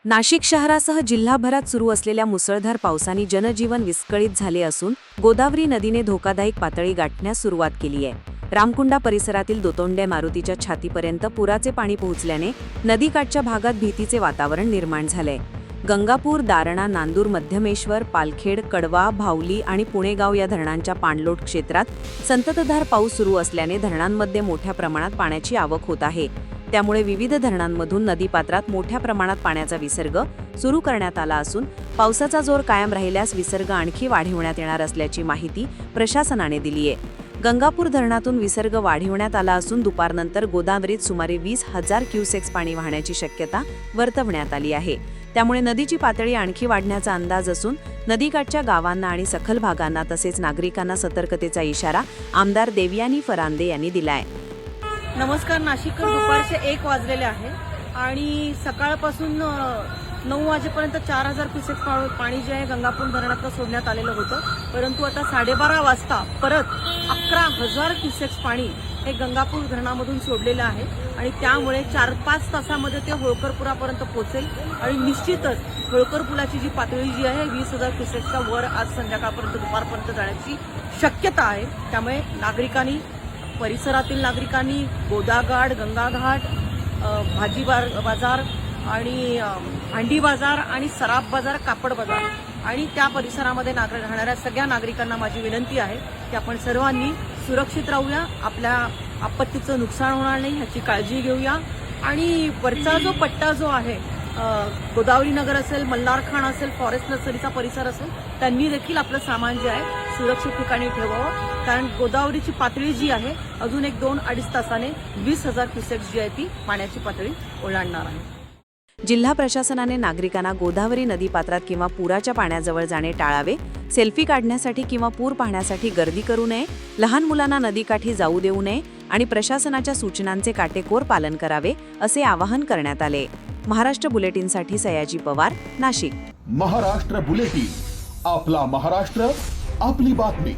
नाशिक शहरासह जिल्हाभरात सुरू असलेल्या मुसळधार पावसाने जनजीवन विस्कळीत झाले असून गोदावरी नदीने धोकादायक पातळी गाठण्यास सुरुवात केली आहे। रामकुंडा परिसरातील दोतोंड्या मारुतीच्या छातीपर्यंत पुराचे पाणी पोहोचल्याने नदीकाठच्या भागात भीतीचे वातावरण निर्माण झाले। गंगापूर, दारणा, नांदूर, मध्यमेश्वर, पालखेड, कडवा, भावली आणि पुणेगाव या धरणांच्या पाणलोट क्षेत्रात संततधार पाऊस सुरू असल्याने धरणांमध्ये मोठ्या प्रमाणात पाण्याची आवक होत आहे। त्यामुळे विविध धरणांमधून नदीपात्रात मोठ्या प्रमाणात पाण्याचा विसर्ग सुरू करण्यात आला असून पावसाचा जोर कायम राहिल्यास विसर्ग आणखी वाढवण्यात येणार असल्याची माहिती प्रशासनाने दिली आहे। गंगापूर धरणातून विसर्ग वाढवण्यात आला असून दुपारनंतर गोदावरीत सुमारे 20,000 क्युसेक्स पाणी वाहण्याची शक्यता वर्तवण्यात आली आहे। त्यामुळे नदीची पातळी आणखी वाढण्याचा अंदाज असून नदीकाठच्या गावांना आणि सखल भागांना तसेच नागरिकांना सतर्कतेचा इशारा आमदार देवयानी फरांदे यांनी दिलाय। नमस्कार, नाशिककर दुपारचे 1 वाजलेले आहे आणि सकाळपासून 9 वाजेपर्यंत 4,000 क्युसेक पाणी जे आहे गंगापूर धरणातून सोडण्यात आलेलं होतं, परंतु आता 12:30 वाजता परत 11,000 क्युसेक्स पाणी हे गंगापूर धरणामधून सोडलेलं आहे आणि त्यामुळे 4-5 तासामध्ये ते होळकरपुरापर्यंत पोहोचेल आणि निश्चितच होळकर पुलाची जी पातळी जी आहे 20,000 क्युसेकच्या वर आज संध्याकाळपर्यंत दुपारपर्यंत जाण्याची शक्यता आहे। त्यामुळे नागरिकांनी, परिसरातील नागरिकांनी गोदाघाट, गंगाघाट, भाजी बाजार आणि भांडी बाजार आणि सराफ बाजार, कापड बाजार आणि त्या परिसरामध्ये राहणाऱ्या सगळ्या नागरिकांना माझी विनंती आहे की आपण सर्वांनी सुरक्षित राहूया, आपल्या आपत्तीचं नुकसान होणार नाही ह्याची काळजी घेऊया आणि वरचा जो पट्टा जो आहे गोदावरी नगर असेल, मल्हारखान असेल, फॉरेस्ट नर्सरीचा परिसर असेल, त्यांनी देखील आपलं सामान जे आहे सुरक्षित ठिकाणी ठेवावं, कारण गोदावरीची पातळी जी आहे अजून 1-2-2.5 तासाने 20,000 क्युसेक्स जी आहे ती पाण्याची पातळी ओलांडणार आहे। जिल्हा प्रशासनाने नागरिकांना गोदावरी नदीपात्रात किंवा पुराच्या पाण्याजवळ जाणे टाळावे, सेल्फी काढण्यासाठी किंवा पूर पाहण्यासाठी गर्दी करू नये, लहान मुलांना नदीकाठी जाऊ देऊ नये आणि प्रशासनाच्या सूचनांचे काटेकोर पालन करावे असे आवाहन करण्यात आले। महाराष्ट्र बुलेटिनसाठी सयाजी पवार, नाशिक। महाराष्ट्र बुलेटिन, आपला महाराष्ट्र, आपली बातमी।